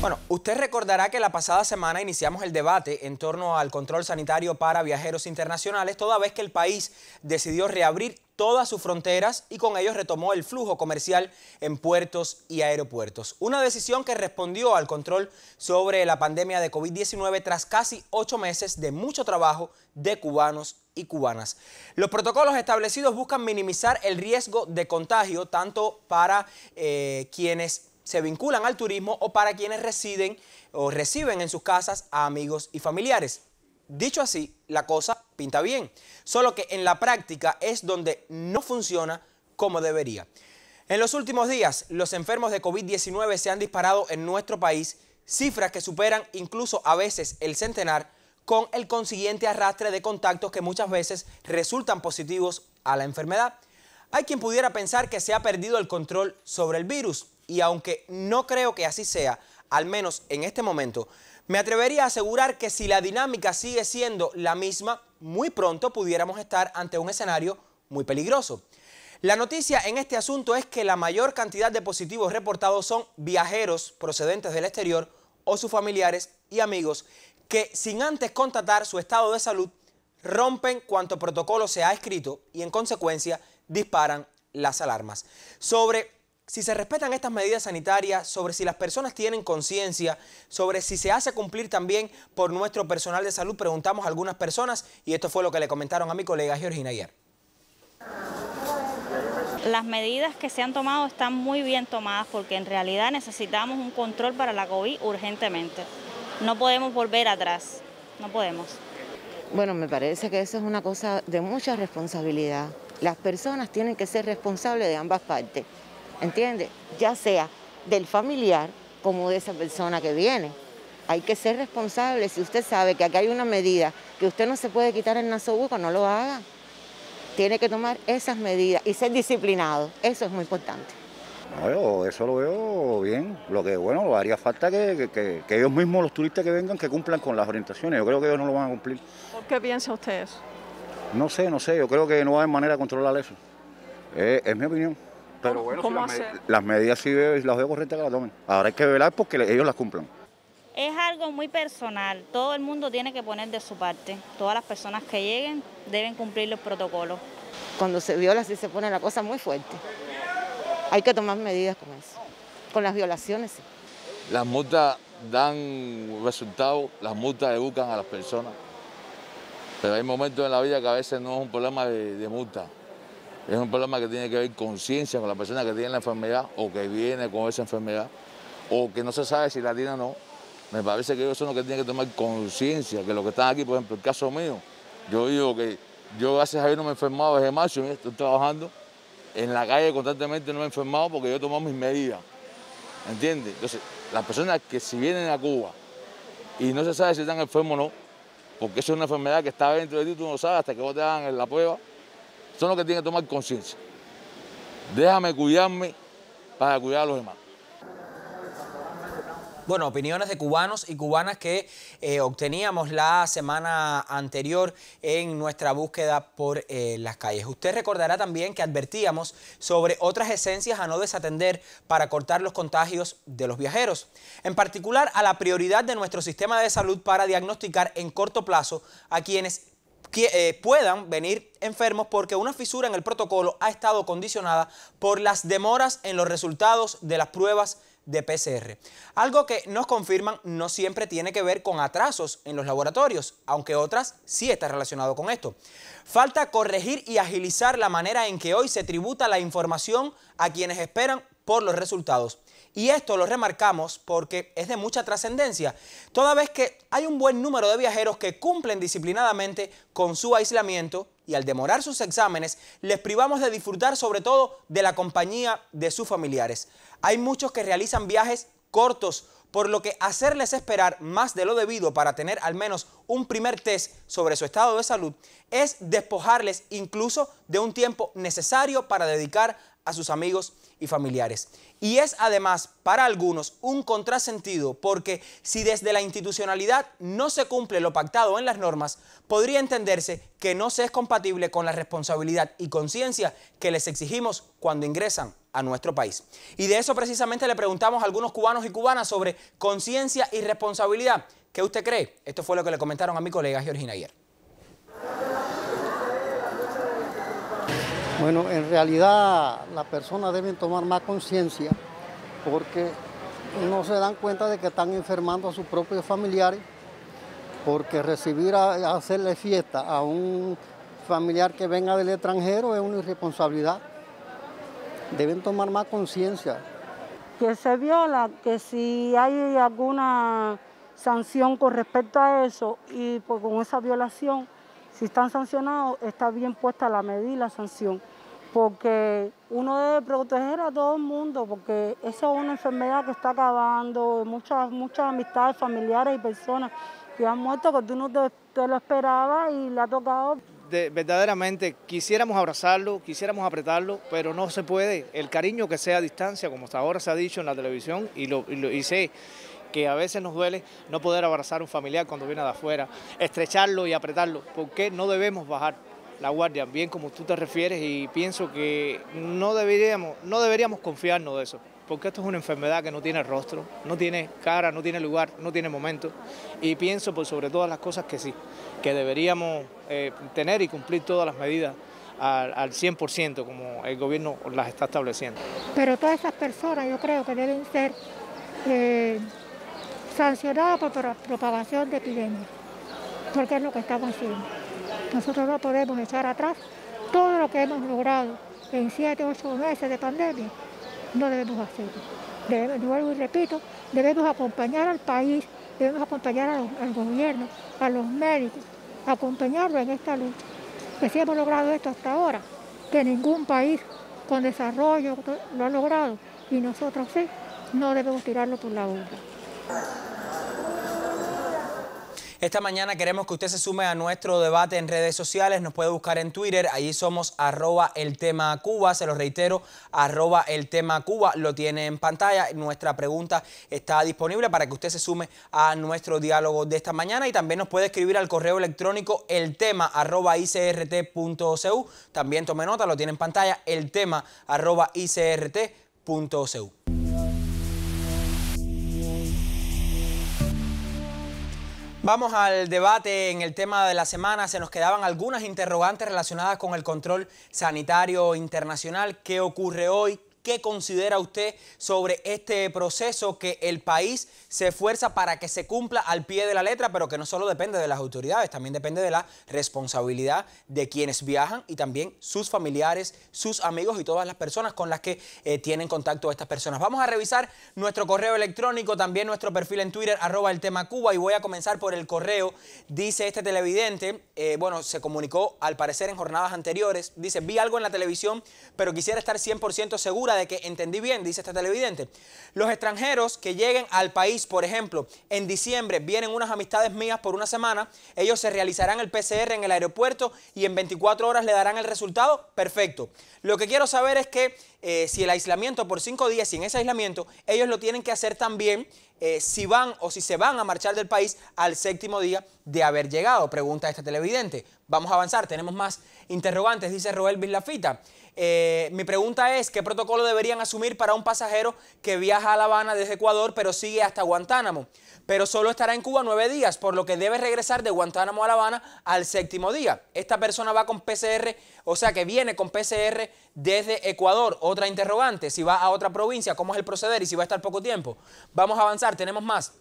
Bueno, usted recordará que la pasada semana iniciamos el debate en torno al control sanitario para viajeros internacionales, toda vez que el país decidió reabrir todas sus fronteras y con ello retomó el flujo comercial en puertos y aeropuertos. Una decisión que respondió al control sobre la pandemia de COVID-19 tras casi 8 meses de mucho trabajo de cubanos y cubanas. Los protocolos establecidos buscan minimizar el riesgo de contagio tanto para quienes se vinculan al turismo o para quienes residen o reciben en sus casas a amigos y familiares. Dicho así, la cosa pinta bien, solo que en la práctica es donde no funciona como debería. En los últimos días, los enfermos de COVID-19 se han disparado en nuestro país, cifras que superan incluso a veces el centenar, con el consiguiente arrastre de contactos que muchas veces resultan positivos a la enfermedad. Hay quien pudiera pensar que se ha perdido el control sobre el virus, y aunque no creo que así sea, al menos en este momento, me atrevería a asegurar que si la dinámica sigue siendo la misma, muy pronto pudiéramos estar ante un escenario muy peligroso. La noticia en este asunto es que la mayor cantidad de positivos reportados son viajeros procedentes del exterior o sus familiares y amigos que, sin antes constatar su estado de salud, rompen cuanto protocolo se ha escrito y, en consecuencia, disparan las alarmas. Sobre si se respetan estas medidas sanitarias, sobre si las personas tienen conciencia, sobre si se hace cumplir también por nuestro personal de salud, preguntamos a algunas personas y esto fue lo que le comentaron a mi colega Georgina ayer. Las medidas que se han tomado están muy bien tomadas porque en realidad necesitamos un control para la COVID urgentemente. No podemos volver atrás, no podemos. Bueno, me parece que eso es una cosa de mucha responsabilidad. Las personas tienen que ser responsables de ambas partes. ¿Entiende? Ya sea del familiar como de esa persona que viene. Hay que ser responsable. Si usted sabe que aquí hay una medida que usted no se puede quitar el nasobuco, no lo haga. Tiene que tomar esas medidas y ser disciplinado. Eso es muy importante. No, yo eso lo veo bien. Lo que, bueno, haría falta que ellos mismos, los turistas que vengan, que cumplan con las orientaciones. Yo creo que ellos no lo van a cumplir. ¿Por qué piensa usted eso? No sé. Yo creo que no va a haber manera de controlar eso. Es mi opinión. Pero bueno, ¿Cómo si las medidas sí las veo correctas que las tomen. Ahora hay que velar porque ellos las cumplan. Es algo muy personal. Todo el mundo tiene que poner de su parte. Todas las personas que lleguen deben cumplir los protocolos. Cuando se viola sí se pone la cosa muy fuerte. Hay que tomar medidas con eso. Con las violaciones sí. Las multas dan resultados, las multas educan a las personas. Pero hay momentos en la vida que a veces no es un problema de multa. Es un problema que tiene que ver conciencia con la persona que tiene la enfermedad o que viene con esa enfermedad o que no se sabe si la tiene o no. Me parece que ellos son los que tienen que tomar conciencia, que los que están aquí, por ejemplo, el caso mío, yo digo que yo gracias a Dios no me he enfermado desde marzo, estoy trabajando en la calle constantemente, no me he enfermado porque yo he tomado mis medidas, ¿entiendes? Entonces, las personas que si vienen a Cuba y no se sabe si están enfermos o no, porque eso es una enfermedad que está dentro de ti, tú no sabes hasta que vos te hagan la prueba, son los que tienen que tomar conciencia. Déjame cuidarme para cuidar a los demás. Bueno, opiniones de cubanos y cubanas que obteníamos la semana anterior en nuestra búsqueda por las calles. Usted recordará también que advertíamos sobre otras esencias a no desatender para cortar los contagios de los viajeros. En particular, a la prioridad de nuestro sistema de salud para diagnosticar en corto plazo a quienes puedan venir enfermos porque una fisura en el protocolo ha estado condicionada por las demoras en los resultados de las pruebas de PCR. Algo que nos confirman no siempre tiene que ver con atrasos en los laboratorios, aunque otras sí está relacionado con esto. Falta corregir y agilizar la manera en que hoy se tributa la información a quienes esperan por los resultados. Y esto lo remarcamos porque es de mucha trascendencia, toda vez que hay un buen número de viajeros que cumplen disciplinadamente con su aislamiento y al demorar sus exámenes les privamos de disfrutar sobre todo de la compañía de sus familiares. Hay muchos que realizan viajes cortos, por lo que hacerles esperar más de lo debido para tener al menos un primer test sobre su estado de salud es despojarles incluso de un tiempo necesario para dedicar a sus amigos y familiares. Y es además para algunos un contrasentido porque si desde la institucionalidad no se cumple lo pactado en las normas, podría entenderse que no se es compatible con la responsabilidad y conciencia que les exigimos cuando ingresan a nuestro país. Y de eso precisamente le preguntamos a algunos cubanos y cubanas sobre conciencia y responsabilidad. ¿Qué usted cree? Esto fue lo que le comentaron a mi colega Georgina ayer. Bueno, en realidad las personas deben tomar más conciencia porque no se dan cuenta de que están enfermando a sus propios familiares, porque recibir a hacerle fiesta a un familiar que venga del extranjero es una irresponsabilidad. Deben tomar más conciencia. Que se viola, que si hay alguna sanción con respecto a eso y pues con esa violación, si están sancionados, está bien puesta la medida y la sanción, porque uno debe proteger a todo el mundo, porque esa es una enfermedad que está acabando, muchas amistades familiares y personas que han muerto que tú no te lo esperabas y le ha tocado. Verdaderamente quisiéramos abrazarlo, quisiéramos apretarlo, pero no se puede. El cariño que sea a distancia, como hasta ahora se ha dicho en la televisión, y sé que a veces nos duele no poder abrazar a un familiar cuando viene de afuera, estrecharlo y apretarlo. ¿Por qué no debemos bajar la guardia? Bien como tú te refieres, y pienso que no deberíamos confiarnos de eso, porque esto es una enfermedad que no tiene rostro, no tiene cara, no tiene lugar, no tiene momento, y pienso por sobre todas las cosas que sí, que deberíamos tener y cumplir todas las medidas al 100% como el gobierno las está estableciendo. Pero todas esas personas yo creo que deben ser sancionadas por propagación de epidemias, porque es lo que estamos haciendo. Nosotros no podemos echar atrás todo lo que hemos logrado en 7, 8 meses de pandemia, no debemos hacerlo. Vuelvo y repito, debemos acompañar al país, debemos acompañar al gobierno, a los médicos, acompañarlo en esta lucha. Que si hemos logrado esto hasta ahora, que ningún país con desarrollo lo ha logrado, y nosotros sí, no debemos tirarlo por la borda. Esta mañana queremos que usted se sume a nuestro debate en redes sociales. Nos puede buscar en Twitter, allí somos @eltemacuba, se lo reitero, @eltemacuba, lo tiene en pantalla. Nuestra pregunta está disponible para que usted se sume a nuestro diálogo de esta mañana, y también nos puede escribir al correo electrónico eltema@icrt.cu. También tome nota, lo tiene en pantalla, eltema@icrt.cu. Vamos al debate en el tema de la semana. Se nos quedaban algunas interrogantes relacionadas con el control sanitario internacional. ¿Qué ocurre hoy? ¿Qué considera usted sobre este proceso que el país se esfuerza para que se cumpla al pie de la letra, pero que no solo depende de las autoridades, también depende de la responsabilidad de quienes viajan y también sus familiares, sus amigos y todas las personas con las que tienen contacto estas personas? Vamos a revisar nuestro correo electrónico, también nuestro perfil en Twitter, @eltemacuba, y voy a comenzar por el correo. Dice este televidente, bueno, se comunicó al parecer en jornadas anteriores, dice: vi algo en la televisión, pero quisiera estar 100% segura de que entendí bien, dice este televidente. Los extranjeros que lleguen al país, por ejemplo, en diciembre vienen unas amistades mías por una semana, ellos se realizarán el PCR en el aeropuerto y en 24 horas le darán el resultado, perfecto. Lo que quiero saber es que si el aislamiento por 5 días, si en ese aislamiento ellos lo tienen que hacer también, si van o si se van a marchar del país al 7º día de haber llegado, pregunta este televidente. Vamos a avanzar, tenemos más interrogantes, dice Roel Vilafita. Mi pregunta es, ¿qué protocolo deberían asumir para un pasajero que viaja a La Habana desde Ecuador pero sigue hasta Guantánamo? Pero solo estará en Cuba 9 días, por lo que debe regresar de Guantánamo a La Habana al 7º día. Esta persona va con PCR, o sea que viene con PCR desde Ecuador. Otra interrogante, si va a otra provincia, ¿cómo es el proceder y si va a estar poco tiempo? Vamos a avanzar, tenemos más.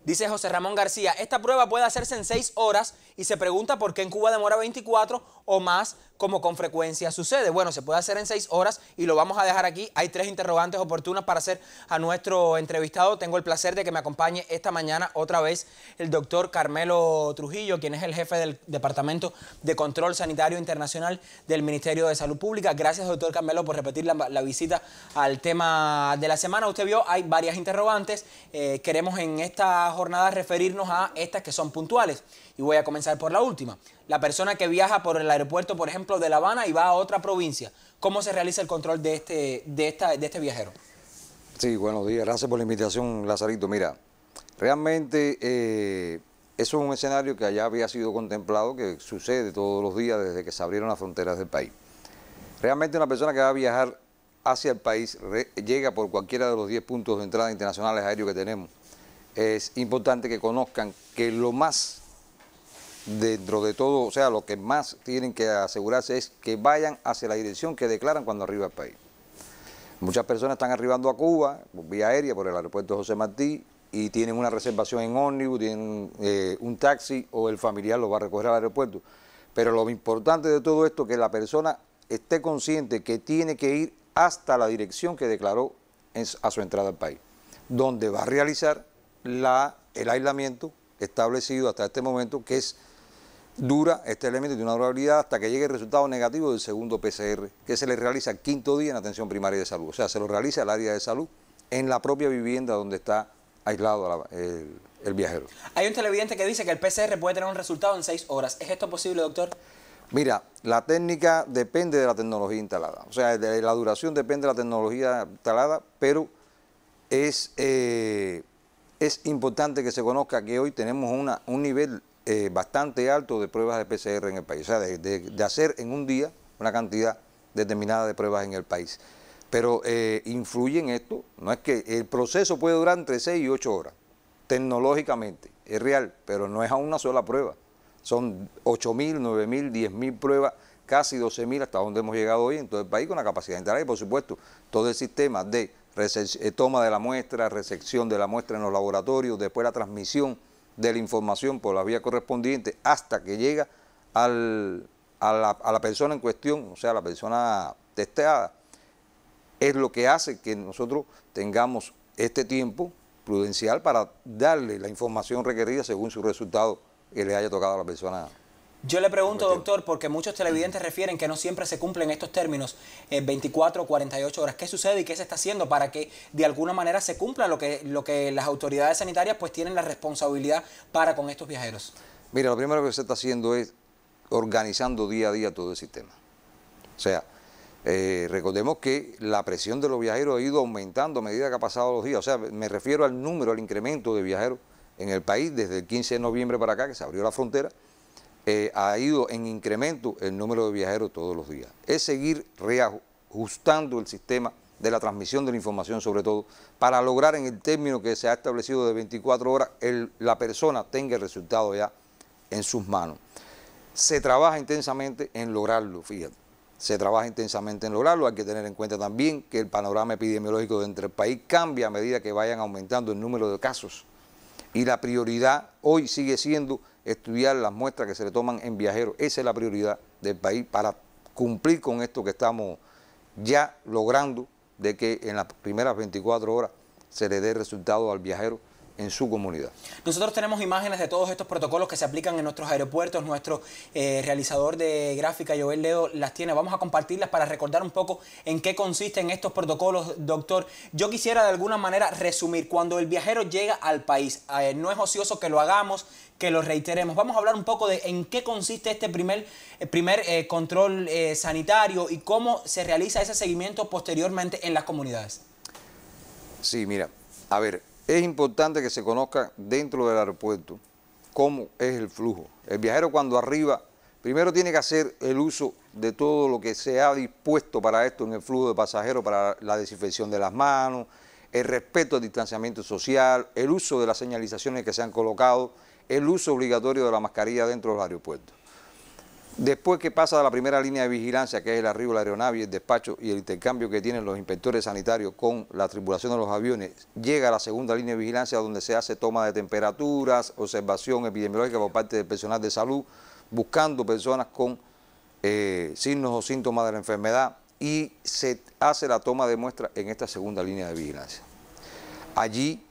Dice José Ramón García, esta prueba puede hacerse en 6 horas y se pregunta por qué en Cuba demora 24 o más, como con frecuencia sucede. Bueno, se puede hacer en 6 horas y lo vamos a dejar aquí. Hay 3 interrogantes oportunas para hacer a nuestro entrevistado. Tengo el placer de que me acompañe esta mañana otra vez el doctor Carmelo Trujillo, quien es el jefe del Departamento de Control Sanitario Internacional del Ministerio de Salud Pública. Gracias, doctor Carmelo, por repetir la visita al tema de la semana. Usted vio, hay varias interrogantes. Queremos en esta esta jornada referirnos a estas que son puntuales. Y voy a comenzar por la última. La persona que viaja por el aeropuerto, por ejemplo, de La Habana y va a otra provincia, ¿cómo se realiza el control de este viajero? Sí, buenos días. Gracias por la invitación, Lazarito. Mira, realmente eso es un escenario que allá había sido contemplado, que sucede todos los días desde que se abrieron las fronteras del país. Realmente una persona que va a viajar hacia el país, llega por cualquiera de los 10 puntos de entrada internacionales aéreos que tenemos. Es importante que conozcan que lo más dentro de todo, o sea, lo que más tienen que asegurarse es que vayan hacia la dirección que declaran cuando arriba al país. Muchas personas están arribando a Cuba por vía aérea, por el aeropuerto José Martí, y tienen una reservación en ómnibus, tienen un taxi o el familiar lo va a recoger al aeropuerto. Pero lo importante de todo esto es que la persona esté consciente que tiene que ir hasta la dirección que declaró a su entrada al país, donde va a realizar el aislamiento establecido hasta este momento, que dura este elemento de una durabilidad hasta que llegue el resultado negativo del segundo PCR, que se le realiza el 5.º día en atención primaria de salud. O sea, se lo realiza el área de salud en la propia vivienda donde está aislado el viajero. Hay un televidente que dice que el PCR puede tener un resultado en 6 horas. ¿Es esto posible, doctor? Mira, la técnica depende de la tecnología instalada. O sea, la duración depende de la tecnología instalada, pero es importante que se conozca que hoy tenemos un nivel bastante alto de pruebas de PCR en el país. O sea, de hacer en un día una cantidad determinada de pruebas en el país. Pero influye en esto, no es que el proceso puede durar entre 6 y 8 horas, tecnológicamente, es real, pero no es a una sola prueba. Son 8.000, 9.000, 10.000 pruebas, casi 12.000 hasta donde hemos llegado hoy en todo el país con la capacidad de entrar. Y por supuesto, todo el sistema de toma de la muestra, recepción de la muestra en los laboratorios, después la transmisión de la información por la vía correspondiente hasta que llega a la persona en cuestión, o sea, la persona testeada, es lo que hace que nosotros tengamos este tiempo prudencial para darle la información requerida según su resultado que le haya tocado a la persona. Yo le pregunto, doctor, porque muchos televidentes refieren que no siempre se cumplen estos términos, 24 o 48 horas. ¿Qué sucede y qué se está haciendo para que de alguna manera se cumpla lo que las autoridades sanitarias pues tienen la responsabilidad para con estos viajeros? Mira, lo primero que se está haciendo es organizando día a día todo el sistema. O sea, recordemos que la presión de los viajeros ha ido aumentando a medida que ha pasado los días. O sea, me refiero al número, al incremento de viajeros en el país desde el 15 de noviembre para acá, que se abrió la frontera. Ha ido en incremento el número de viajeros todos los días. Es seguir reajustando el sistema de la transmisión de la información, sobre todo, para lograr en el término que se ha establecido de 24 horas, la persona tenga el resultado ya en sus manos. Se trabaja intensamente en lograrlo, fíjate. Se trabaja intensamente en lograrlo. Hay que tener en cuenta también que el panorama epidemiológico dentro del país cambia a medida que vayan aumentando el número de casos. Y la prioridad hoy sigue siendo estudiar las muestras que se le toman en viajeros. Esa es la prioridad del país para cumplir con esto que estamos ya logrando, de que en las primeras 24 horas se le dé resultado al viajero en su comunidad. Nosotros tenemos imágenes de todos estos protocolos que se aplican en nuestros aeropuertos. Nuestro realizador de gráfica, Joel Ledo, las tiene. Vamos a compartirlas para recordar un poco en qué consisten estos protocolos, doctor. Yo quisiera de alguna manera resumir. Cuando el viajero llega al país, no es ocioso que lo hagamos, que lo reiteremos. Vamos a hablar un poco de en qué consiste este primer control sanitario y cómo se realiza ese seguimiento posteriormente en las comunidades. Sí, mira, a ver, es importante que se conozca dentro del aeropuerto cómo es el flujo. El viajero cuando arriba, primero tiene que hacer el uso de todo lo que se ha dispuesto para esto en el flujo de pasajeros, para la desinfección de las manos, el respeto al distanciamiento social, el uso de las señalizaciones que se han colocado, el uso obligatorio de la mascarilla dentro de los aeropuertos. Después que pasa de la primera línea de vigilancia, que es el arribo de la aeronave, el despacho y el intercambio que tienen los inspectores sanitarios con la tripulación de los aviones, llega a la segunda línea de vigilancia donde se hace toma de temperaturas, observación epidemiológica por parte del personal de salud, buscando personas con signos o síntomas de la enfermedad, y se hace la toma de muestras en esta segunda línea de vigilancia. Allí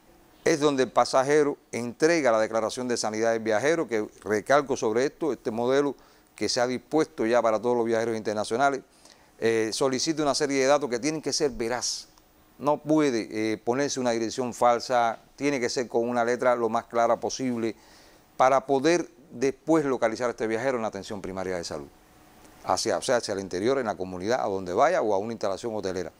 es donde el pasajero entrega la declaración de sanidad del viajero, que recalco sobre esto, este modelo que se ha dispuesto ya para todos los viajeros internacionales, solicita una serie de datos que tienen que ser veraz. No puede ponerse una dirección falsa, tiene que ser con una letra lo más clara posible para poder después localizar a este viajero en la atención primaria de salud, o sea, hacia el interior, en la comunidad, a donde vaya o a una instalación hotelera.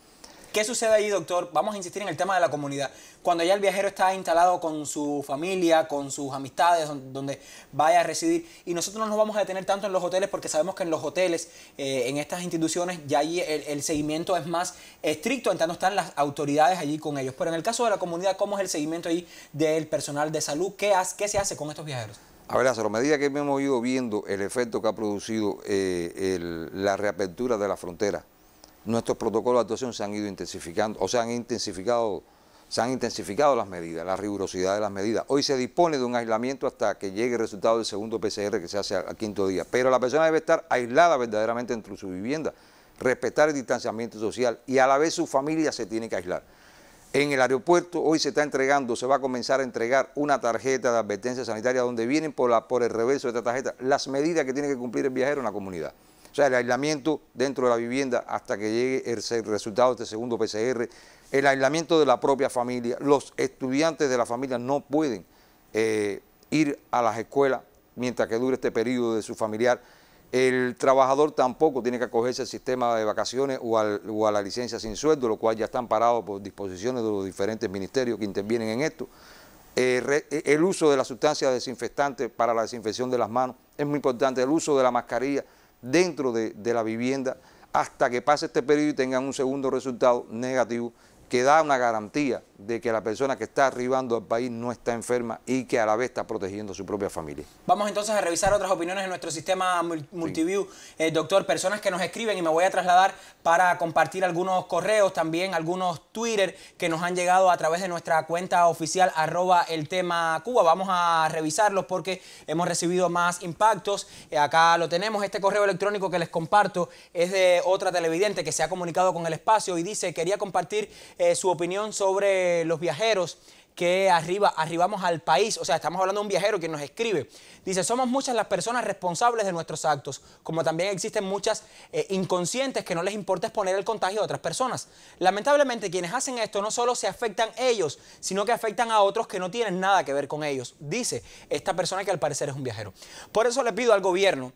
¿Qué sucede allí, doctor? Vamos a insistir en el tema de la comunidad. Cuando ya el viajero está instalado con su familia, con sus amistades, donde vaya a residir, y nosotros no nos vamos a detener tanto en los hoteles porque sabemos que en los hoteles, en estas instituciones, ya allí el seguimiento es más estricto, en tanto están las autoridades allí con ellos. Pero en el caso de la comunidad, ¿cómo es el seguimiento allí del personal de salud? ¿Qué se hace con estos viajeros? A ver, a medida que hemos ido viendo el efecto que ha producido la reapertura de la frontera, nuestros protocolos de actuación se han ido intensificando, o se han intensificado las medidas, la rigurosidad de las medidas. Hoy se dispone de un aislamiento hasta que llegue el resultado del segundo PCR que se hace al 5º día, pero la persona debe estar aislada verdaderamente dentro de su vivienda, respetar el distanciamiento social y a la vez su familia se tiene que aislar. En el aeropuerto hoy se va a comenzar a entregar una tarjeta de advertencia sanitaria donde vienen por el reverso de esta tarjeta las medidas que tiene que cumplir el viajero en la comunidad. O sea, el aislamiento dentro de la vivienda hasta que llegue el resultado de este segundo PCR, el aislamiento de la propia familia. Los estudiantes de la familia no pueden ir a las escuelas mientras que dure este periodo de su familiar. El trabajador tampoco tiene que acogerse al sistema de vacaciones o a la licencia sin sueldo, lo cual ya están parados por disposiciones de los diferentes ministerios que intervienen en esto. El uso de la sustancia desinfectante para la desinfección de las manos es muy importante, el uso de la mascarilla dentro de la vivienda hasta que pase este periodo y tengan un segundo resultado negativo que da una garantía de que la persona que está arribando al país no está enferma y que a la vez está protegiendo a su propia familia. Vamos entonces a revisar otras opiniones en nuestro sistema Multiview. Doctor, personas que nos escriben y me voy a trasladar para compartir algunos correos, también algunos Twitter que nos han llegado a través de nuestra cuenta oficial @eltemacuba. Vamos a revisarlos porque hemos recibido más impactos. Acá lo tenemos, este correo electrónico que les comparto es de otra televidente que se ha comunicado con el espacio y dice: quería compartir su opinión sobre los viajeros que arribamos al país. O sea, estamos hablando de un viajero que nos escribe. Dice: somos muchas las personas responsables de nuestros actos, como también existen muchas inconscientes que no les importa exponer el contagio a otras personas. Lamentablemente, quienes hacen esto no solo se afectan ellos, sino que afectan a otros que no tienen nada que ver con ellos, dice esta persona que al parecer es un viajero. Por eso le pido al gobierno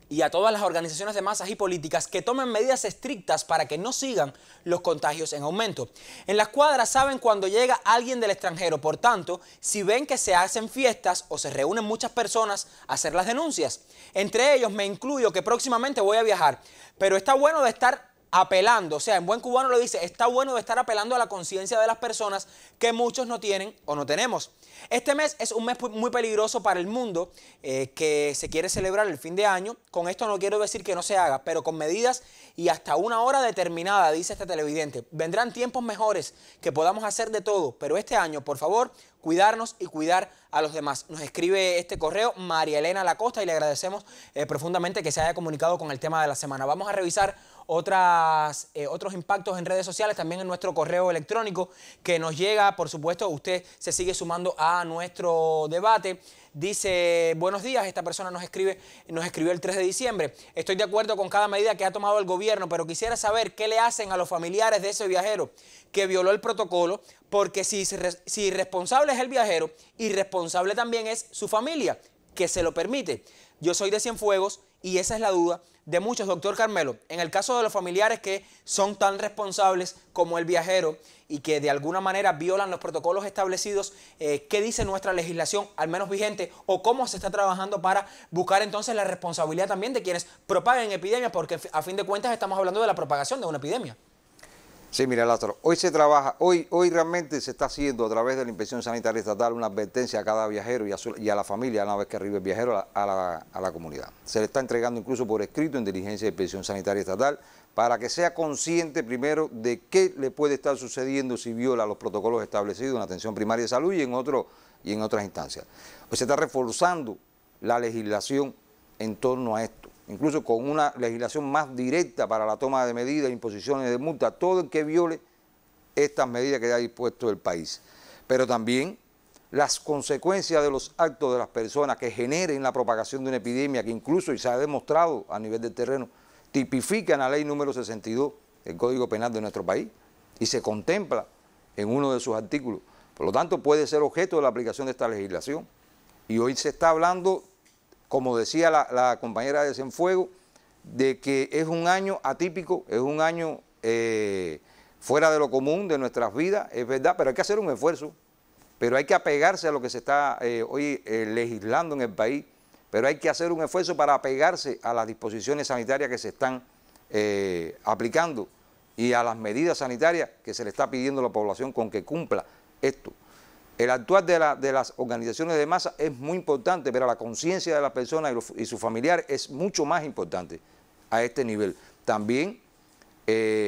y a todas las organizaciones de masas y políticas que tomen medidas estrictas para que no sigan los contagios en aumento. En las cuadras saben cuando llega alguien del extranjero, por tanto, si ven que se hacen fiestas o se reúnen muchas personas, hacer las denuncias. Entre ellos me incluyo, que próximamente voy a viajar, pero está bueno de estar apelando, o sea, en buen cubano lo dice, está bueno de estar apelando a la conciencia de las personas que muchos no tienen o no tenemos. Este mes es un mes muy peligroso para el mundo que se quiere celebrar el fin de año. Con esto no quiero decir que no se haga, pero con medidas y hasta una hora determinada, dice este televidente. Vendrán tiempos mejores que podamos hacer de todo, pero este año, por favor, cuidarnos y cuidar a los demás. Nos escribe este correo María Elena Lacosta y le agradecemos profundamente que se haya comunicado con el tema de la semana. Vamos a revisar otros impactos en redes sociales, también en nuestro correo electrónico que nos llega. Por supuesto, usted se sigue sumando a nuestro debate. Dice: buenos días, esta persona nos escribió el 3 de diciembre. Estoy de acuerdo con cada medida que ha tomado el gobierno, pero quisiera saber qué le hacen a los familiares de ese viajero que violó el protocolo, porque si responsable es el viajero, irresponsable también es su familia, que se lo permite. Yo soy de Cienfuegos y esa es la duda de muchos, doctor Carmelo. En el caso de los familiares que son tan responsables como el viajero y que de alguna manera violan los protocolos establecidos, ¿qué dice nuestra legislación, al menos vigente, o cómo se está trabajando para buscar entonces la responsabilidad también de quienes propaguen epidemias? Porque a fin de cuentas estamos hablando de la propagación de una epidemia. Sí, mira, Lázaro, hoy se trabaja, hoy realmente se está haciendo a través de la Inspección Sanitaria Estatal una advertencia a cada viajero y a la familia una vez que arribe el viajero a la comunidad. Se le está entregando incluso por escrito en diligencia de Inspección Sanitaria Estatal para que sea consciente primero de qué le puede estar sucediendo si viola los protocolos establecidos en la atención primaria de salud y en otras instancias. Hoy se está reforzando la legislación en torno a esto, incluso con una legislación más directa para la toma de medidas, imposiciones de multa, todo el que viole estas medidas que ha dispuesto el país. Pero también las consecuencias de los actos de las personas que generen la propagación de una epidemia que incluso, y se ha demostrado a nivel del terreno, tipifica en la ley número 62 del Código Penal de nuestro país y se contempla en uno de sus artículos Por lo tanto, puede ser objeto de la aplicación de esta legislación. Y hoy se está hablando, como decía la compañera de Cienfuegos, de que es un año atípico, es un año fuera de lo común de nuestras vidas, es verdad, pero hay que hacer un esfuerzo, pero hay que apegarse a lo que se está hoy legislando en el país, pero hay que hacer un esfuerzo para apegarse a las disposiciones sanitarias que se están aplicando y a las medidas sanitarias que se le está pidiendo a la población con que cumpla esto. El actuar de las organizaciones de masa es muy importante, pero la conciencia de las personas y sus familiares es mucho más importante a este nivel. También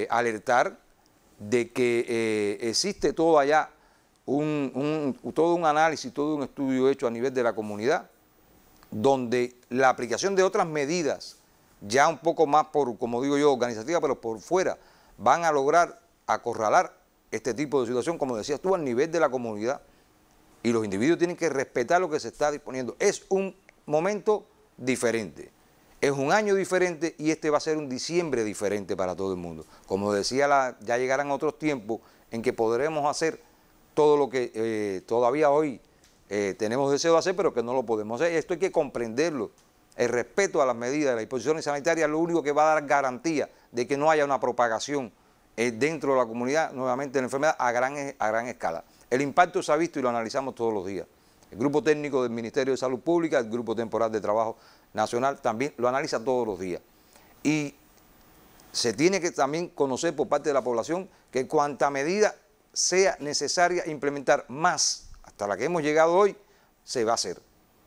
alertar de que existe todo allá todo un análisis, todo un estudio hecho a nivel de la comunidad, donde la aplicación de otras medidas, ya un poco más como digo yo, organizativa, pero por fuera, van a lograr acorralar este tipo de situación, como decías tú, al nivel de la comunidad, y los individuos tienen que respetar lo que se está disponiendo. Es un momento diferente, es un año diferente y este va a ser un diciembre diferente para todo el mundo. Como decía, ya llegarán otros tiempos en que podremos hacer todo lo que todavía hoy tenemos deseo de hacer, pero que no lo podemos hacer. Esto hay que comprenderlo. El respeto a las medidas de las disposiciones sanitarias es lo único que va a dar garantía de que no haya una propagación dentro de la comunidad, nuevamente, de la enfermedad a gran escala. El impacto se ha visto y lo analizamos todos los días. El Grupo Técnico del Ministerio de Salud Pública, el Grupo Temporal de Trabajo Nacional, también lo analiza todos los días. Y se tiene que también conocer por parte de la población que cuanta medida sea necesaria implementar más, hasta la que hemos llegado hoy, se va a hacer,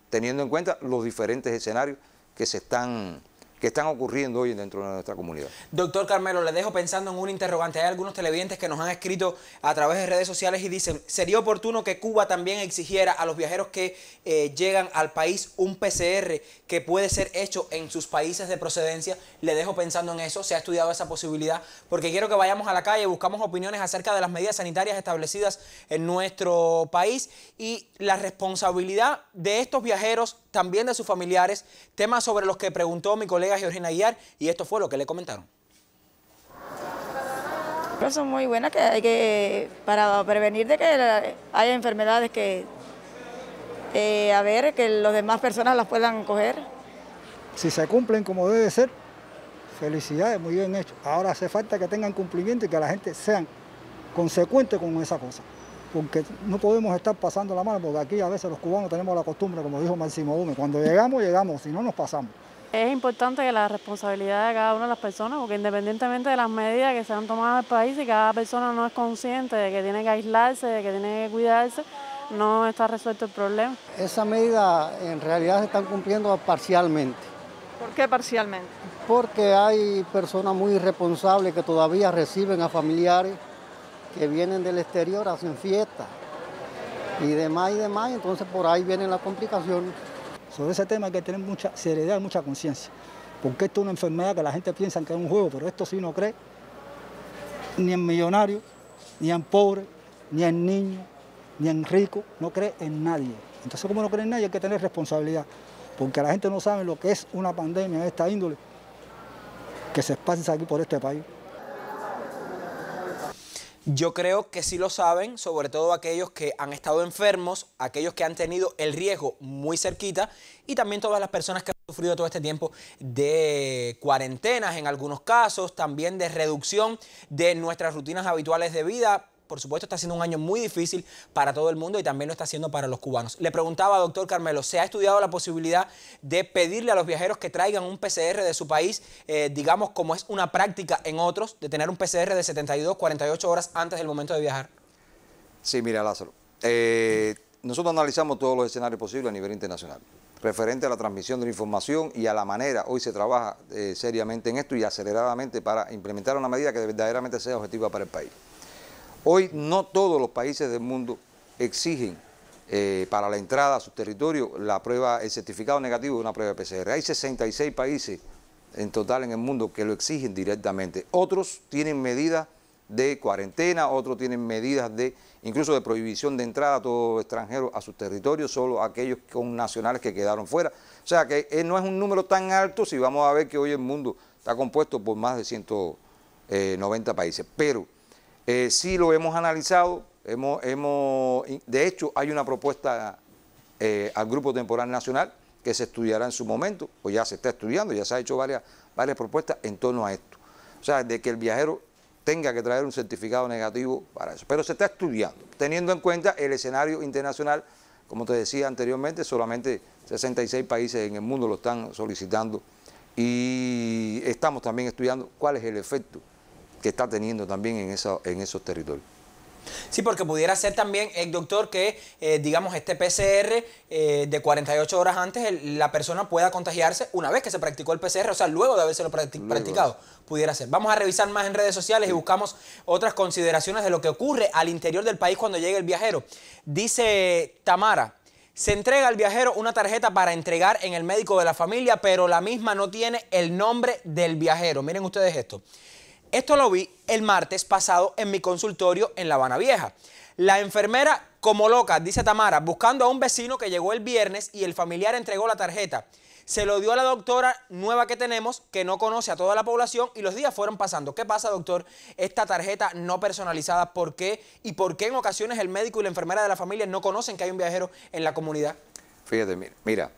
teniendo en cuenta los diferentes escenarios que están ocurriendo hoy dentro de nuestra comunidad. Doctor Carmelo, le dejo pensando en un interrogante. Hay algunos televidentes que nos han escrito a través de redes sociales y dicen, ¿sería oportuno que Cuba también exigiera a los viajeros que llegan al país un PCR que puede ser hecho en sus países de procedencia? Le dejo pensando en eso, se ha estudiado esa posibilidad, porque quiero que vayamos a la calle, buscamos opiniones acerca de las medidas sanitarias establecidas en nuestro país y la responsabilidad de estos viajeros, también de sus familiares, temas sobre los que preguntó mi colega Georgina Aguiar, y esto fue lo que le comentaron. Son muy buenas, que hay para prevenir de que haya enfermedades que las demás personas las puedan coger. Si se cumplen como debe ser, felicidades, muy bien hecho. Ahora hace falta que tengan cumplimiento y que la gente sean consecuentes con esa cosa. Porque no podemos estar pasando la mano, porque aquí a veces los cubanos tenemos la costumbre, como dijo Máximo Gómez, cuando llegamos, llegamos, si no nos pasamos. Es importante que la responsabilidad de cada una de las personas, porque independientemente de las medidas que se han tomado en el país, y cada persona no es consciente de que tiene que aislarse, de que tiene que cuidarse, no está resuelto el problema. Esas medidas en realidad se están cumpliendo parcialmente. ¿Por qué parcialmente? Porque hay personas muy irresponsables que todavía reciben a familiares que vienen del exterior, hacen fiestas y demás, entonces por ahí vienen las complicaciones. Sobre ese tema hay que tener mucha seriedad y mucha conciencia, porque esto es una enfermedad que la gente piensa que es un juego, pero esto sí no cree ni en millonario, ni en pobre, ni en niño, ni en rico, no cree en nadie. Entonces, como no cree en nadie, hay que tener responsabilidad, porque la gente no sabe lo que es una pandemia de esta índole que se esparce aquí por este país. Yo creo que sí lo saben, sobre todo aquellos que han estado enfermos, aquellos que han tenido el riesgo muy cerquita y también todas las personas que han sufrido todo este tiempo de cuarentenas en algunos casos, también de reducción de nuestras rutinas habituales de vida. Por supuesto, está siendo un año muy difícil para todo el mundo y también lo está haciendo para los cubanos. Le preguntaba, doctor Carmelo, ¿se ha estudiado la posibilidad de pedirle a los viajeros que traigan un PCR de su país, digamos, como es una práctica en otros, de tener un PCR de 72, 48 horas antes del momento de viajar? Sí, mira, Lázaro, nosotros analizamos todos los escenarios posibles a nivel internacional, referente a la transmisión de la información y a la manera, hoy se trabaja seriamente en esto y aceleradamente para implementar una medida que verdaderamente sea objetiva para el país. Hoy no todos los países del mundo exigen para la entrada a su territorio el certificado negativo de una prueba de PCR. Hay 66 países en total en el mundo que lo exigen directamente. Otros tienen medidas de cuarentena, otros tienen medidas incluso de prohibición de entrada a todo extranjero a sus territorios, solo aquellos con nacionales que quedaron fuera. O sea que no es un número tan alto si vamos a ver que hoy el mundo está compuesto por más de 190 países. Pero sí lo hemos analizado De hecho, hay una propuesta al Grupo Temporal Nacional que se estudiará en su momento, o ya se está estudiando, ya se ha hecho varias propuestas en torno a esto. O sea, de que el viajero tenga que traer un certificado negativo para eso. Pero se está estudiando, teniendo en cuenta el escenario internacional. Como te decía anteriormente, solamente 66 países en el mundo lo están solicitando y estamos también estudiando cuál es el efecto que está teniendo también en esos territorios. Sí, porque pudiera ser también, doctor, que digamos este PCR de 48 horas antes la persona pueda contagiarse una vez que se practicó el PCR, o sea, luego de habérselo practicado, pudiera ser. Vamos a revisar más en redes sociales y buscamos otras consideraciones de lo que ocurre al interior del país cuando llega el viajero. Dice Tamara: se entrega al viajero una tarjeta para entregar en el médico de la familia, pero la misma no tiene el nombre del viajero. Miren ustedes esto. Esto lo vi el martes pasado en mi consultorio en La Habana Vieja. La enfermera, como loca, dice Tamara, buscando a un vecino que llegó el viernes y el familiar entregó la tarjeta. Se lo dio a la doctora nueva que tenemos, que no conoce a toda la población, y los días fueron pasando. ¿Qué pasa, doctor? Esta tarjeta no personalizada, ¿por qué? ¿Y por qué en ocasiones el médico y la enfermera de la familia no conocen que hay un viajero en la comunidad? Fíjate, mira,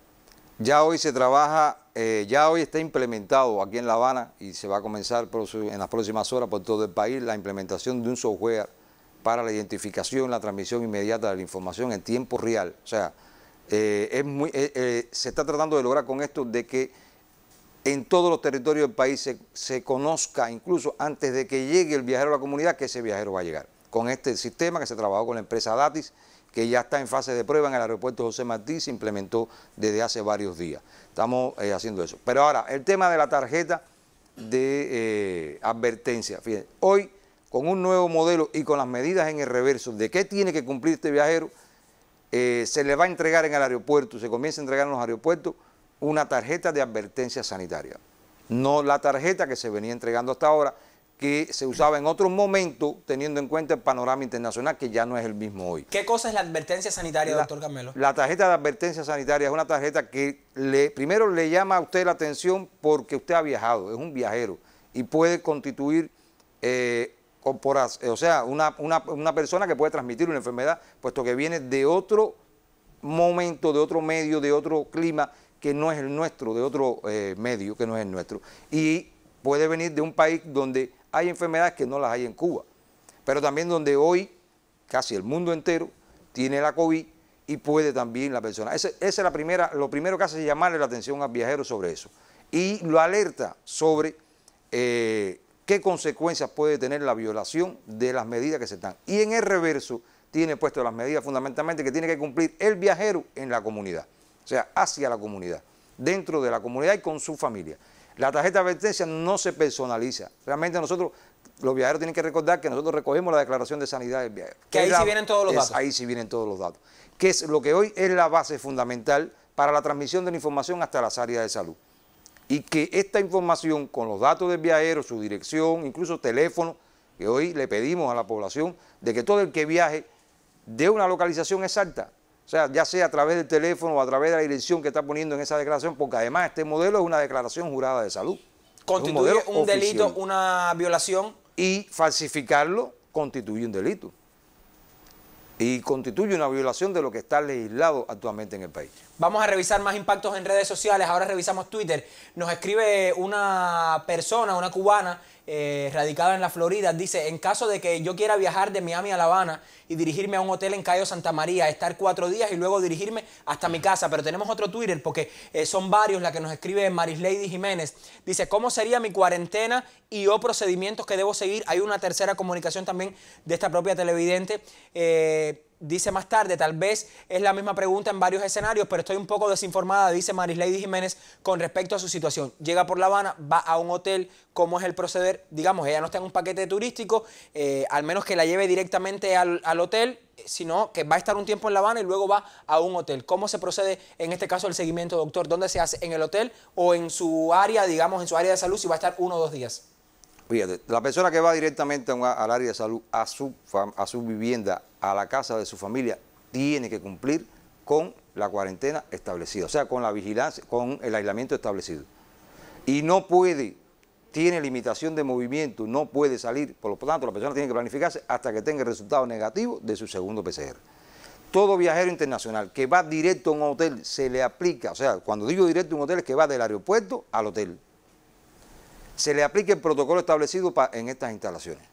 ya hoy se trabaja, ya hoy está implementado aquí en La Habana y se va a comenzar en las próximas horas por todo el país la implementación de un software para la identificación, la transmisión inmediata de la información en tiempo real. O sea, se está tratando de lograr con esto de que en todos los territorios del país se conozca, incluso antes de que llegue el viajero a la comunidad, que ese viajero va a llegar. Con este sistema que se trabajó con la empresa Datis, que ya está en fase de prueba en el aeropuerto José Martí, se implementó desde hace varios días. Estamos haciendo eso. Pero ahora, el tema de la tarjeta de advertencia. Fíjense, hoy, con un nuevo modelo y con las medidas en el reverso de qué tiene que cumplir este viajero, se le va a entregar en el aeropuerto, se comienza a entregar en los aeropuertos una tarjeta de advertencia sanitaria. No la tarjeta que se venía entregando hasta ahora, que se usaba en otros momentos, teniendo en cuenta el panorama internacional, que ya no es el mismo hoy. ¿Qué cosa es la advertencia sanitaria, doctor Carmelo? La tarjeta de advertencia sanitaria es una tarjeta que primero le llama a usted la atención porque usted ha viajado, es un viajero, y puede constituir, o sea, una persona que puede transmitir una enfermedad, puesto que viene de otro momento, de otro medio, de otro clima, que no es el nuestro, de otro medio que no es el nuestro. Y puede venir de un país donde hay enfermedades que no las hay en Cuba, pero también donde hoy casi el mundo entero tiene la COVID y puede también la persona. Esa es lo primero que hace es llamarle la atención al viajero sobre eso. Y lo alerta sobre qué consecuencias puede tener la violación de las medidas que se están. Y en el reverso tiene puesto las medidas fundamentalmente que tiene que cumplir el viajero en la comunidad, o sea, hacia la comunidad, dentro de la comunidad y con su familia. La tarjeta de advertencia no se personaliza. Realmente nosotros, los viajeros tienen que recordar que nosotros recogemos la declaración de sanidad del viajero. Que ahí sí vienen todos los datos. Ahí sí vienen todos los datos. Que es lo que hoy es la base fundamental para la transmisión de la información hasta las áreas de salud. Y que esta información, con los datos del viajero, su dirección, incluso teléfono, que hoy le pedimos a la población de que todo el que viaje dé una localización exacta. O sea, ya sea a través del teléfono o a través de la dirección que está poniendo en esa declaración, porque además este modelo es una declaración jurada de salud. Constituye un delito, una violación. Y falsificarlo constituye un delito. Y constituye una violación de lo que está legislado actualmente en el país. Vamos a revisar más impactos en redes sociales. Ahora revisamos Twitter. Nos escribe una persona, una cubana, radicada en la Florida. Dice: en caso de que yo quiera viajar de Miami a La Habana y dirigirme a un hotel en Cayo Santa María, estar 4 días y luego dirigirme hasta mi casa. Pero tenemos otro Twitter porque son varios, la que nos escribe Marislady Jiménez. Dice: ¿cómo sería mi cuarentena y o procedimientos que debo seguir? Hay una tercera comunicación también de esta propia televidente. Dice más tarde: tal vez es la misma pregunta en varios escenarios, pero estoy un poco desinformada, dice Marislady Jiménez, con respecto a su situación. Llega por La Habana, va a un hotel, ¿cómo es el proceder? Digamos, ella no está en un paquete turístico, al menos que la lleve directamente al hotel, sino que va a estar un tiempo en La Habana y luego va a un hotel. ¿Cómo se procede en este caso el seguimiento, doctor? ¿Dónde se hace? ¿En el hotel o en su área, digamos, en su área de salud, si va a estar 1 o 2 días? Fíjate, la persona que va directamente al área de salud, a su vivienda, a la casa de su familia, tiene que cumplir con la cuarentena establecida, o sea, con la vigilancia, con el aislamiento establecido. Y no puede tiene limitación de movimiento, no puede salir, por lo tanto la persona tiene que planificarse hasta que tenga el resultado negativo de su segundo PCR. Todo viajero internacional que va directo a un hotel se le aplica, o sea, cuando digo directo a un hotel es que va del aeropuerto al hotel, se le aplica el protocolo establecido en estas instalaciones.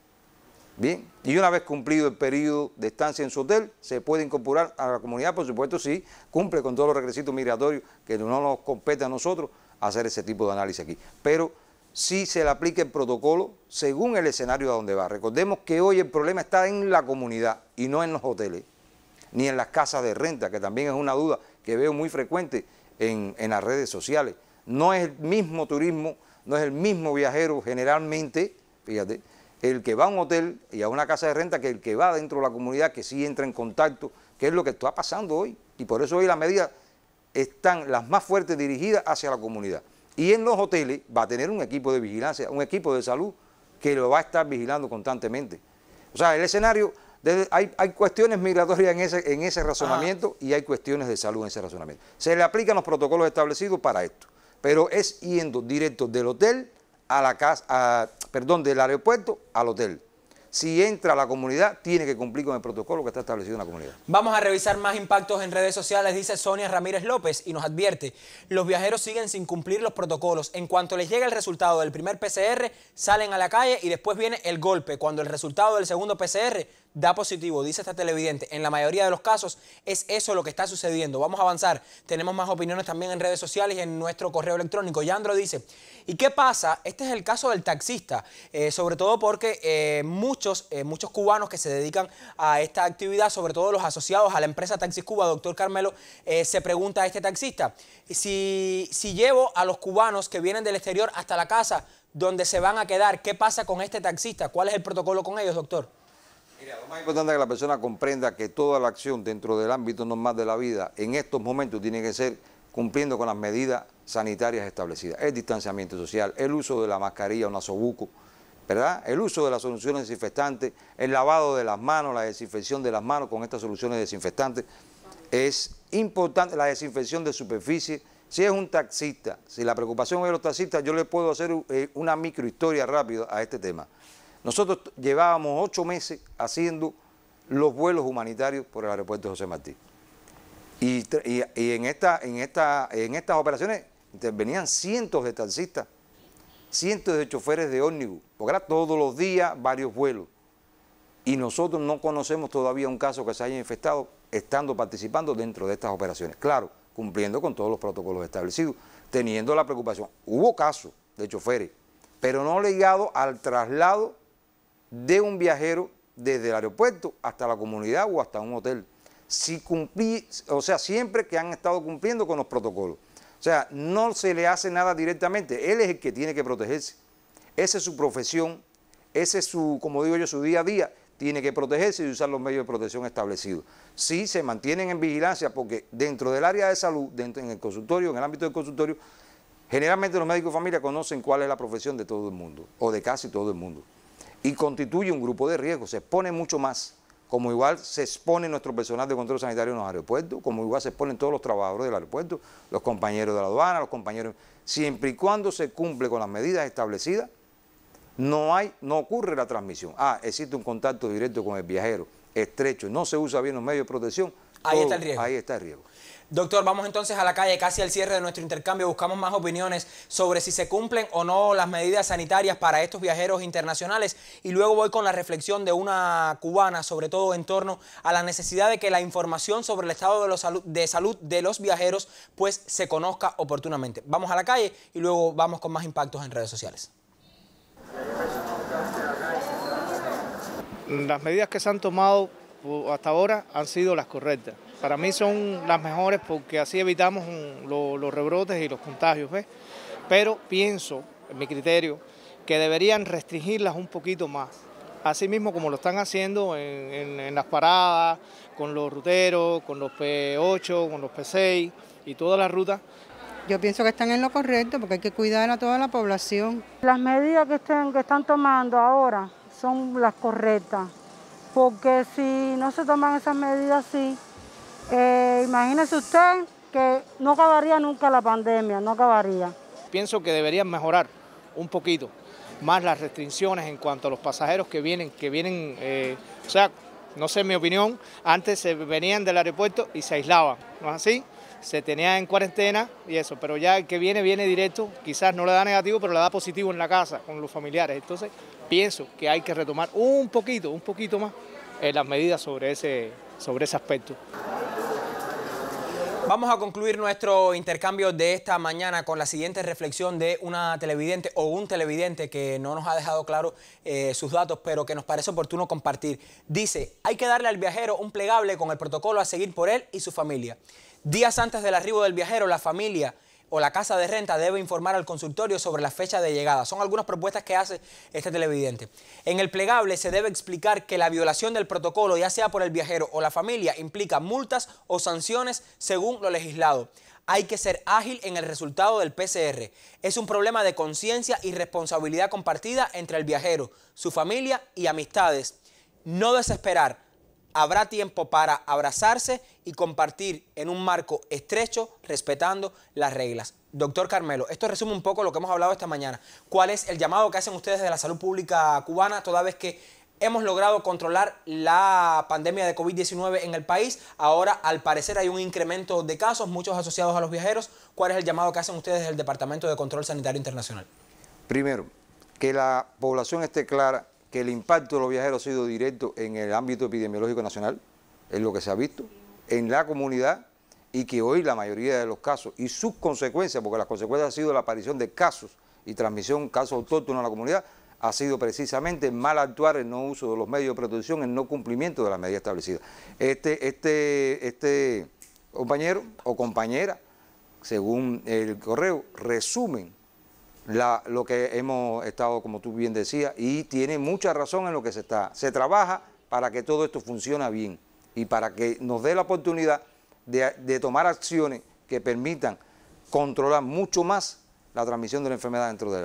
Bien, y una vez cumplido el periodo de estancia en su hotel, se puede incorporar a la comunidad, por supuesto, si cumple con todos los requisitos migratorios que no nos compete a nosotros hacer ese tipo de análisis aquí. Pero sí se le aplica el protocolo según el escenario a donde va. Recordemos que hoy el problema está en la comunidad y no en los hoteles, ni en las casas de renta, que también es una duda que veo muy frecuente en las redes sociales. No es el mismo turismo, no es el mismo viajero generalmente, fíjate, el que va a un hotel y a una casa de renta que el que va dentro de la comunidad, que sí entra en contacto, que es lo que está pasando hoy. Y por eso hoy las medidas están las más fuertes dirigidas hacia la comunidad. Y en los hoteles va a tener un equipo de vigilancia, un equipo de salud que lo va a estar vigilando constantemente. O sea, el escenario, hay cuestiones migratorias en ese razonamiento y hay cuestiones de salud en ese razonamiento. Se le aplican los protocolos establecidos para esto, pero es yendo directo del hotel a la casa, del aeropuerto al hotel. Si entra a la comunidad, tiene que cumplir con el protocolo que está establecido en la comunidad. Vamos a revisar más impactos en redes sociales, dice Sonia Ramírez López, y nos advierte, los viajeros siguen sin cumplir los protocolos. En cuanto les llega el resultado del primer PCR, salen a la calle y después viene el golpe. Cuando el resultado del segundo PCR da positivo, dice esta televidente. En la mayoría de los casos es eso lo que está sucediendo. Vamos a avanzar. Tenemos más opiniones también en redes sociales y en nuestro correo electrónico. Yandro dice, ¿y qué pasa? Este es el caso del taxista, sobre todo porque muchos cubanos que se dedican a esta actividad, sobre todo los asociados a la empresa Taxis Cuba, doctor Carmelo, se pregunta a este taxista, si llevo a los cubanos que vienen del exterior hasta la casa donde se van a quedar, ¿qué pasa con este taxista? ¿Cuál es el protocolo con ellos, doctor? Mira, lo más importante es que la persona comprenda que toda la acción dentro del ámbito normal de la vida en estos momentos tiene que ser cumpliendo con las medidas sanitarias establecidas. El distanciamiento social, el uso de la mascarilla o nasobuco, ¿verdad? El uso de las soluciones desinfectantes, el lavado de las manos, la desinfección de las manos con estas soluciones desinfectantes. Es importante la desinfección de superficie. Si es un taxista, si la preocupación es de los taxistas, yo le puedo hacer una microhistoria rápida a este tema. Nosotros llevábamos 8 meses haciendo los vuelos humanitarios por el aeropuerto José Martí. Y en estas operaciones intervenían cientos de taxistas, cientos de choferes de ómnibus, porque era todos los días varios vuelos. Y nosotros no conocemos todavía un caso que se haya infectado estando participando dentro de estas operaciones. Claro, cumpliendo con todos los protocolos establecidos, teniendo la preocupación. Hubo casos de choferes, pero no ligados al traslado de un viajero desde el aeropuerto hasta la comunidad o hasta un hotel. Siempre que han estado cumpliendo con los protocolos. O sea, no se le hace nada directamente, él es el que tiene que protegerse. Esa es su profesión, ese es como digo yo, su día a día, tiene que protegerse y usar los medios de protección establecidos. Sí, se mantienen en vigilancia porque dentro del área de salud, en el consultorio, en el ámbito del consultorio, generalmente los médicos de familia conocen cuál es la profesión de todo el mundo, o de casi todo el mundo. Y constituye un grupo de riesgo, se expone mucho más, como igual se expone nuestro personal de control sanitario en los aeropuertos, como igual se exponen todos los trabajadores del aeropuerto, los compañeros de la aduana, los compañeros... Siempre y cuando se cumple con las medidas establecidas, no ocurre la transmisión. Existe un contacto directo con el viajero, estrecho, no se usa bien los medios de protección. Ahí está el riesgo. Ahí está el riesgo. Doctor, vamos entonces a la calle, casi al cierre de nuestro intercambio. Buscamos más opiniones sobre si se cumplen o no las medidas sanitarias para estos viajeros internacionales. Y luego voy con la reflexión de una cubana, sobre todo en torno a la necesidad de que la información sobre el estado de salud de los viajeros pues se conozca oportunamente. Vamos a la calle y luego vamos con más impactos en redes sociales. Las medidas que se han tomado hasta ahora han sido las correctas. Para mí son las mejores porque así evitamos los rebrotes y los contagios, ¿ves? Pero pienso, en mi criterio, que deberían restringirlas un poquito más. Así mismo como lo están haciendo en las paradas, con los ruteros, con los P8, con los P6 y todas las rutas. Yo pienso que están en lo correcto porque hay que cuidar a toda la población. Las medidas que están tomando ahora son las correctas, porque si no se toman esas medidas así, imagínese usted que no acabaría nunca la pandemia, no acabaría. Pienso que deberían mejorar un poquito, más las restricciones en cuanto a los pasajeros que vienen, o sea, no sé, en mi opinión, antes se venían del aeropuerto y se aislaban, ¿no es así? Se tenían en cuarentena y eso, pero ya el que viene directo, quizás no le da negativo, pero le da positivo en la casa, con los familiares. Entonces, pienso que hay que retomar un poquito más las medidas sobre ese aspecto. Vamos a concluir nuestro intercambio de esta mañana con la siguiente reflexión de una televidente o un televidente que no nos ha dejado claro sus datos, pero que nos parece oportuno compartir. Dice, hay que darle al viajero un plegable con el protocolo a seguir por él y su familia. Días antes del arribo del viajero, la familia o la casa de renta debe informar al consultorio sobre la fecha de llegada. Son algunas propuestas que hace este televidente. En el plegable se debe explicar que la violación del protocolo, ya sea por el viajero o la familia, implica multas o sanciones según lo legislado. Hay que ser ágil en el resultado del PCR. Es un problema de conciencia y responsabilidad compartida entre el viajero, su familia y amistades. No desesperar. Habrá tiempo para abrazarse y compartir en un marco estrecho, respetando las reglas. Doctor Carmelo, esto resume un poco lo que hemos hablado esta mañana. ¿Cuál es el llamado que hacen ustedes de la salud pública cubana, toda vez que hemos logrado controlar la pandemia de COVID-19 en el país? Ahora, al parecer, hay un incremento de casos, muchos asociados a los viajeros. ¿Cuál es el llamado que hacen ustedes del Departamento de Control Sanitario Internacional? Primero, que la población esté clara que el impacto de los viajeros ha sido directo en el ámbito epidemiológico nacional, es lo que se ha visto, en la comunidad, y que hoy la mayoría de los casos y sus consecuencias, porque las consecuencias han sido la aparición de casos y transmisión, casos autóctonos a la comunidad, ha sido precisamente el mal actuar, el no uso de los medios de protección, el no cumplimiento de las medidas establecidas. Este compañero o compañera, según el correo, resumen lo que hemos estado, como tú bien decías, y tiene mucha razón en lo que se trabaja para que todo esto funcione bien y para que nos dé la oportunidad de tomar acciones que permitan controlar mucho más la transmisión de la enfermedad dentro del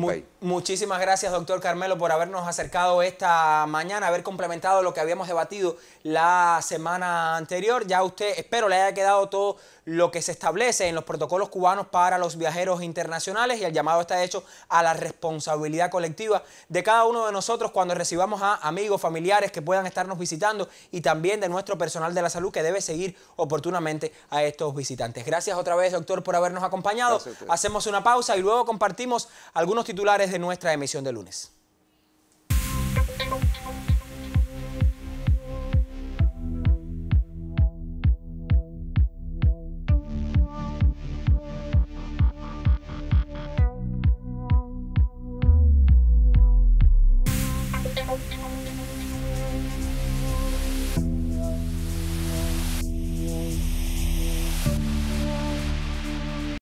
país. Muchísimas gracias, doctor Carmelo, por habernos acercado esta mañana, haber complementado lo que habíamos debatido la semana anterior. Ya usted, espero, le haya quedado todo lo que se establece en los protocolos cubanos para los viajeros internacionales, y el llamado está hecho a la responsabilidad colectiva de cada uno de nosotros cuando recibamos a amigos, familiares que puedan estarnos visitando, y también de nuestro personal de la salud que debe seguir oportunamente a estos visitantes. Gracias otra vez, doctor, por habernos acompañado. Hacemos una pausa y luego compartimos algunos titulares de nuestra emisión de lunes.